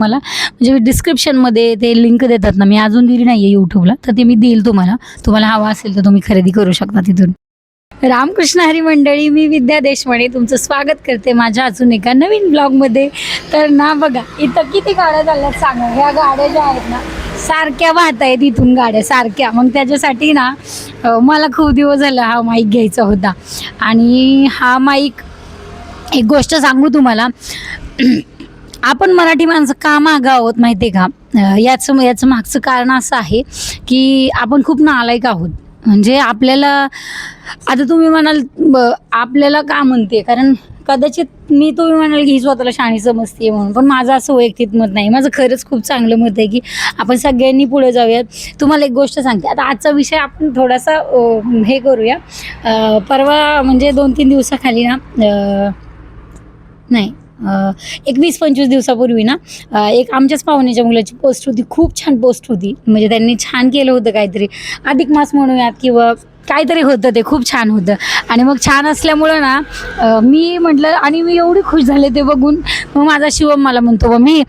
मला म्हणजे डिस्क्रिप्शनमध्ये ते लिंक देतात ना, मी अजून दिली नाही आहे यूट्यूबला, तर ते मी देईल तुम्हाला हवा असेल तर तुम्ही खरेदी करू शकता तिथून. रामकृष्ण हरी मंडळी, मी विद्या देशपांडे तुमचं स्वागत करते माझ्या अजून एका नवीन ब्लॉगमध्ये. तर ना बघा, इथं किती गाड्या चालल्यात सांगा. ह्या गाड्या ज्या आहेत ना, सारख्या वाहत आहेत इथून गाड्या सारख्या. मग त्याच्यासाठी ना मला खूप दिवस झाला हा माईक घ्यायचा होता. आणि हा माईक, एक गोष्ट सांगू तुम्हाला, आपण मराठी माणसं का मागं आहोत माहिती आहे का? याचं मागचं कारण असं आहे की आपण खूप नालायक आहोत. म्हणजे आपल्याला, आता तुम्ही म्हणाल आपल्याला का म्हणते, कारण कदाचित तुम्ही म्हणाल की ही स्वतःला शहाणी समजते म्हणून, पण माझं असं वैयक्तिक मत नाही. माझं खरंच खूप चांगलं मत आहे की आपण सगळ्यांनी पुढे जाऊयात. तुम्हाला एक गोष्ट सांगते, आता आजचा विषय आपण थोडासा हे करूया. परवा म्हणजे 2-3 दिवसाखाली ना, नाही, एक 20-25 दिवसापूर्वी ना, एक आमच्याच पाहुण्याच्या मुलाची पोस्ट होती. खूप छान पोस्ट होती. म्हणजे त्यांनी छान केलं होतं काहीतरी, अधिक मास म्हणूयात किंवा काहीतरी होतं, ते खूप छान होतं. आणि मग छान असल्यामुळं ना मी म्हटलं, आणि मी एवढी खुश झाले ते बघून. मग माझा शिवम मला म्हणतो, मी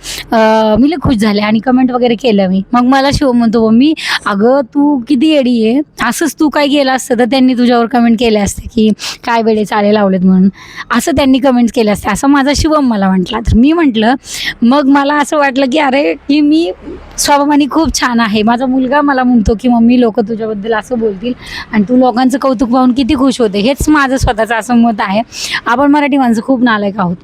लय खुश झाले आणि कमेंट वगैरे केलं मी. मग मला शिवम म्हणतो, मी अगं तू किती येडी आहे, असंच तू काय केलं असतं तर त्यांनी तुझ्यावर कमेंट केले असते की काय वेळे चाले लावलेत म्हणून, असं त्यांनी कमेंट केले असते, असं माझा शिवम मला म्हटला. तर मी म्हटलं, मग मला असं वाटलं की अरे, की मी स्वभावाने खूप छान आहे. माझा मुलगा मला म्हणतो की मम्मी लोक तुझ्याबद्दल असं बोलतील आणि तू लोकांचं कौतुक पाहून किती खुश होते. हेच माझं स्वतःचं असं मत आहे. आपण मराठी माणसं खूप नालायक आहोत.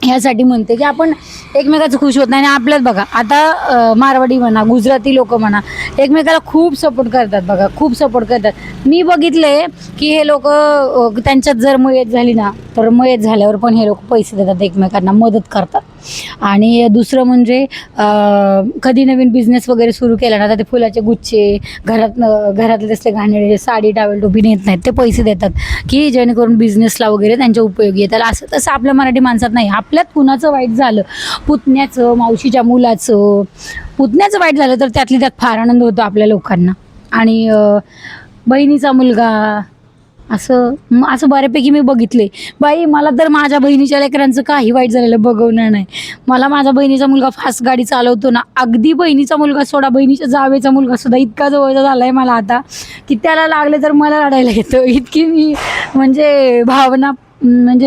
ह्यासाठी म्हणते की आपण एकमेकाचं खुश होत नाही. आणि आपल्यात बघा, आता मारवाडी म्हणा, गुजराती लोक म्हणा, एकमेकाला खूप सपोर्ट करतात बघा, खूप सपोर्ट करतात. मी बघितले की हे लोक, त्यांच्यात जर मयत झाली ना, तर मयत झाल्यावर पण हे लोक पैसे देतात, एकमेकांना मदत करतात. आणि दुसरं म्हणजे कधी नवीन बिझनेस वगैरे सुरू केला ना, तर ते फुलाचे गुच्छे, घरातले तसले घाणेरडे साडी टावेल टोपी नेत नाहीत, ते पैसे देतात की जेणेकरून बिझनेसला वगैरे त्यांच्या उपयोगी येतात. असं तसं आपल्या मराठी माणसात नाही. आपल्यात कुणाचं वाईट झालं, पुतण्याचं, मावशीच्या मुलाचं, पुतण्याचं वाईट झालं तर त्यातली त्यात फार आनंद होतो आपल्या लोकांना. आणि बहिणीचा मुलगा, असं बऱ्यापैकी मी बघितले. बाई, मला तर माझ्या बहिणीच्या लेकरांचं काही वाईट झालेलं बघवणार नाही. मला माझ्या बहिणीचा मुलगा फास्ट गाडी चालवतो ना, अगदी बहिणीचा मुलगा सोडा, बहिणीच्या जावेचा मुलगा सुद्धा इतका जवळचा झाला आहे मला आता की त्याला लागले तर मला रडायला येतं. इतकी मी म्हणजे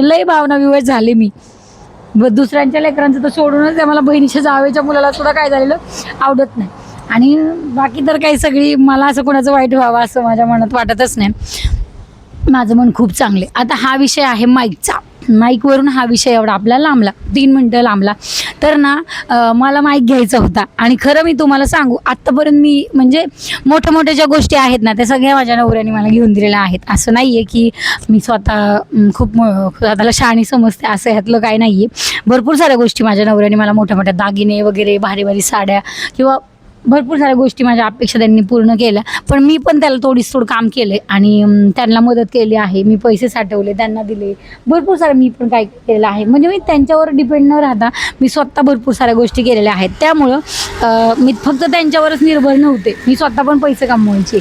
लय भावना विवश झाले मी. दुसऱ्यांच्या लेकरांचं तर सोडूनच, मला बहिणीच्या जावेच्या मुलाला सुद्धा काय झालेलं आवडत नाही. आणि बाकी तर काही सगळी, मला असं कोणाचं वाईट व्हावं असं माझ्या मनात वाटतच नाही. माझं मन खूप चांगले. आता हा विषय आहे माईकचा. माईकवरून हा विषय एवढा आपला लांबला, 3 मिनटं लांबला. तर ना मला माईक घ्यायचा होता. आणि खरं मी तुम्हाला सांगू, आत्तापर्यंत मी म्हणजे मोठ्या ज्या गोष्टी आहेत ना, त्या सगळ्या माझ्या नवऱ्याने मला घेऊन दिलेल्या आहेत. असं नाही आहे की मी खूप स्वतःला शहाणी समजते, असं ह्यातलं काही नाही आहे. भरपूर साऱ्या गोष्टी माझ्या नवऱ्याने मला, मोठ्या दागिने वगैरे, भारी साड्या, किंवा भरपूर साऱ्या गोष्टी माझ्या अपेक्षा त्यांनी पूर्ण केल्या. पण मी पण त्याला थोडं काम केलं आणि त्यांना मदत केली आहे. मी पैसे साठवले, त्यांना दिले, भरपूर सारं मी पण काय केलेलं आहे. म्हणजे मी त्यांच्यावर डिपेंड न राहता मी स्वतः भरपूर साऱ्या गोष्टी केलेल्या आहेत. त्यामुळं मी फक्त त्यांच्यावरच निर्भर नव्हते, मी स्वतः पण पैसे कमवायचे.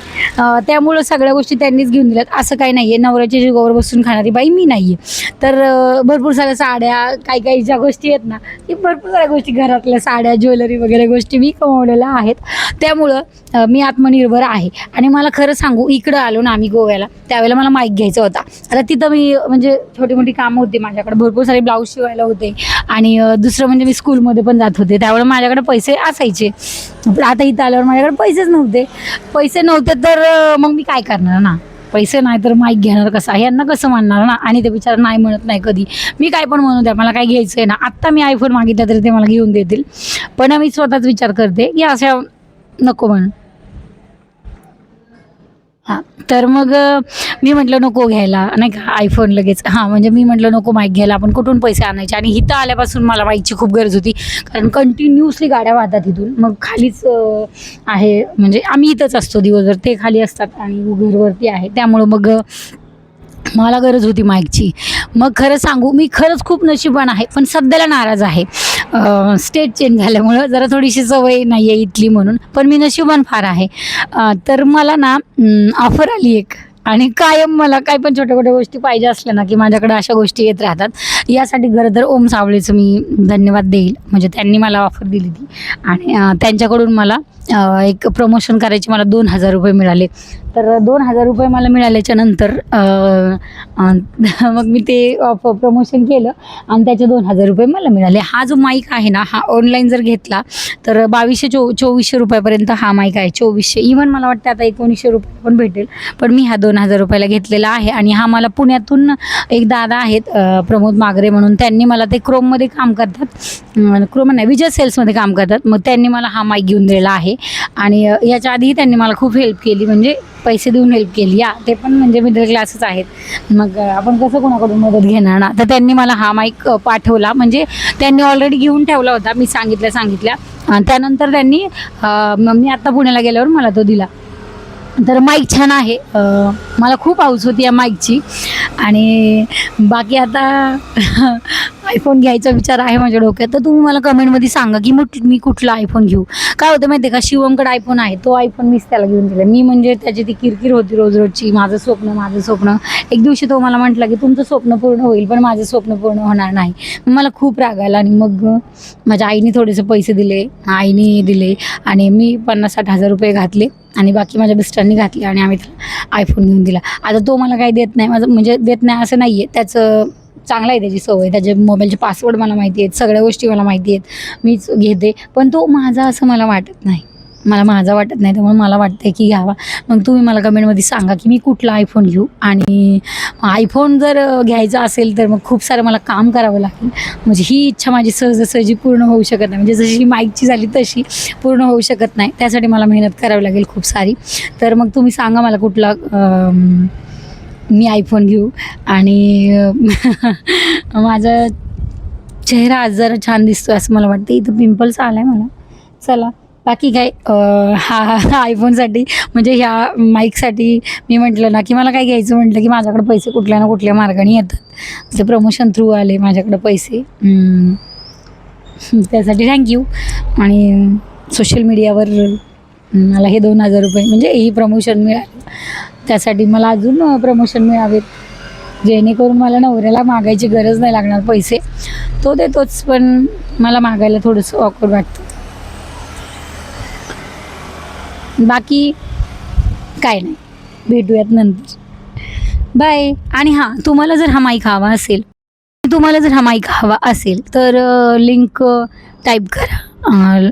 त्यामुळं सगळ्या गोष्टी त्यांनीच घेऊन दिल्यात. असं काही नाही आहे, नवऱ्याच्या जीवावर बसून खाणारी बाई मी नाही आहे. तर भरपूर साऱ्या साड्या, काही ज्या गोष्टी आहेत ना, की भरपूर साऱ्या गोष्टी, घरातल्या साड्या, ज्वेलरी वगैरे गोष्टी मी कमवलेल्या आहेत. त्यामुळं मी आत्मनिर्भर आहे. आणि मला खरं सांगू, इकडं आलो ना आम्ही गोव्याला, त्यावेळेला मला माईक घ्यायचा होता. आता तिथं मी म्हणजे छोटी मोठी कामं होती माझ्याकडे, भरपूर सारे ब्लाऊज शिवायला होते. आणि दुसरं म्हणजे मी स्कूलमध्ये पण जात होते, त्यावेळेला माझ्याकडे पैसे असायचे. पण आता इथं आल्यावर माझ्याकडे पैसे नव्हते तर मग मी काय करणार ना, पैसे नाही तर माईक घेणार कसा, यांना कसं म्हणणार ना. आणि ते बिचारा नाही म्हणत नाही कधी, मी काय पण म्हणू द्या, मला काय घ्यायचं आहे ना. आत्ता मी आयफोन मागितला तरी ते मला घेऊन देतील. पण मी स्वतःच विचार करते की अशा नको म्हणून. हां, तर मग मी म्हटलं नको घ्यायला, नाही का, आयफोन लगेच. म्हणजे मी म्हटलं नको माईक घ्यायला, आपण कुठून पैसे आणायचे. आणि इथं आल्यापासून मला माईकची खूप गरज होती, कारण कंटिन्युअसली गाड्या वाहतात इथून. मग खालीच आहे, म्हणजे आम्ही इथंच असतो दिवसभर, ते खाली असतात आणि घरवरती आहे. त्यामुळं मग मला गरज होती माईकची. मग खरं सांगू, मी खरंच खूप नशिबान आहे, पण सध्याला नाराज आहे. स्टेट चेंज झाल्यामुळं जरा थोडीशी सवय नाही आहे इथली म्हणून, पण मी नशिबान फार आहे. तर मला ना ऑफर आली एक आणि कायम मला काय पण छोट्या छोट्या गोष्टी पाहिजे असल्या ना की माझ्याकडे अशा गोष्टी येत राहतात. यासाठी खरं तर ओम सावळेचं मी धन्यवाद देईल. म्हणजे त्यांनी मला ऑफर दिली ती आणि त्यांच्याकडून मला एक प्रमोशन करायचे मला 2,000 रुपये मिळाले. तर 2,000 रुपये मला मिळाल्याच्या नंतर मग मी ते प्रमोशन केलं आणि त्याचे 2,000 रुपये मला मिळाले. हा जो माईक आहे ना हा ऑनलाईन जर घेतला तर 2,200-2,400 रुपयापर्यंत हा माईक आहे. 2,400 इव्हन मला वाटतं आता 1,900 रुपये पण भेटेल. पण मी हा 2,000 रुपयाला घेतलेला आहे आणि हा मला पुण्यातून एक दादा आहेत प्रमोद मागरे म्हणून, त्यांनी मला ते क्रोममध्ये काम करतात, क्रोम नाही विजय सेल्समध्ये काम करतात. मग त्यांनी मला हा माईक घेऊन दिलेला आहे आणि याच्या आधीही त्यांनी मला खूप हेल्प केली, म्हणजे पैसे देऊन हेल्प केली. ते पण म्हणजे मिडल क्लासच आहेत. मग आपण कसं कोणाकडून मदत घेणार ना. तर त्यांनी मला हा माईक पाठवला, म्हणजे त्यांनी ऑलरेडी घेऊन ठेवला होता. मी सांगितल्या त्यानंतर त्यांनी मी आत्ता पुण्याला गेल्यावर मला तो दिला. तर माईक छान आहे. मला खूप हौस होती या माईकची. आणि बाकी आता आयफोन घ्यायचा विचार आहे माझ्या डोक्यात. तर तुम्ही मला कमेंटमध्ये सांगा की मी कुठला आयफोन घेऊ. काय होतं माहिती आहे का, शिवमकडे आयफोन आहे, तो आयफोन मीच त्याला घेऊन दिला. मी म्हणजे त्याची ती किरकिर होती रोजची, माझं स्वप्न. एक दिवशी तो मला म्हटला की तुमचं स्वप्न पूर्ण होईल पण माझं स्वप्न पूर्ण होणार नाही. मला खूप राग आला आणि मग माझ्या आईने थोडेसे पैसे दिले, आईने दिले आणि मी 50-60 हजार रुपये घातले आणि बाकी माझ्या मिस्टरांनी घातले आणि आम्ही त्याला आयफोन घेऊन दिला. आता तो मला काही देत नाही, माझं म्हणजे देत नाही असं नाही आहे, त्याचं चांगला आहे, त्याची सवय, त्याचे मोबाईलचे पासवर्ड मला माहिती आहेत, सगळ्या गोष्टी मला माहिती आहेत, मीच घेते. पण तो माझा असं मला वाटत नाही, माझा वाटत नाही, त्यामुळे मला वाटतं की घ्यावा. मग तुम्ही मला कमेंटमध्ये सांगा की मी कुठला आयफोन घेऊ. आणि आयफोन जर घ्यायचा असेल तर मग खूप सारं मला काम करावं लागेल. म्हणजे ही इच्छा माझी सहजासहजी पूर्ण होऊ शकत नाही, म्हणजे जशी माईकची झाली तशी पूर्ण होऊ शकत नाही. त्यासाठी मला मेहनत करावी लागेल खूप सारी. तर मग तुम्ही सांगा मला कुठला मी आयफोन घेऊ. आणि माझा चेहरा आज जरा छान दिसतो असं मला वाटतं. इथं पिंपल्स आला आहे मला. चला बाकी काय, हा आयफोनसाठी म्हणजे ह्या माईकसाठी मी म्हटलं ना की मला काय घ्यायचं म्हटलं की माझ्याकडे पैसे कुठल्या ना कुठल्या मार्गाने येतात. ते प्रमोशन थ्रू आले माझ्याकडे पैसे, त्यासाठी थँक्यू. आणि सोशल मीडियावर मला हे 2,000 रुपये म्हणजे ही प्रमोशन मिळालं, त्यासाठी मला अजून प्रमोशन मिळावेत, जेणेकरून मला नवऱ्याला मागायची गरज नाही लागणार पैसे. तो देतोच पण मला मागायला थोडंसं ऑकवर्ड वाटतं. बाकी काय नाही, भेटूयात नंतर, बाय. आणि हां, तुम्हाला जर हा माईक हवा असेल तर लिंक टाईप करा.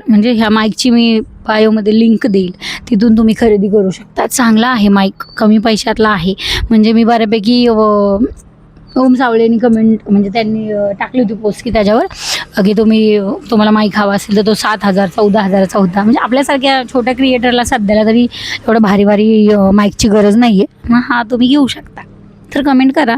म्हणजे ह्या माईकची मी बायोमध्ये लिंक देईल, तिथून तुम्ही खरेदी करू शकता. चांगला आहे माईक, कमी पैशातला आहे. म्हणजे मी बऱ्यापैकी ओम सावळेनी कमेंट म्हणजे त्यांनी टाकली होती पोस्ट की त्याच्यावर की तुम्हाला माईक हवा असेल तर तो 7,000 14,000चा होता. म्हणजे आपल्यासारख्या छोट्या क्रिएटरला सध्याला तरी एवढं भारी माईकची गरज नाही आहे. मग हा तुम्ही घेऊ शकता. तर कमेंट करा.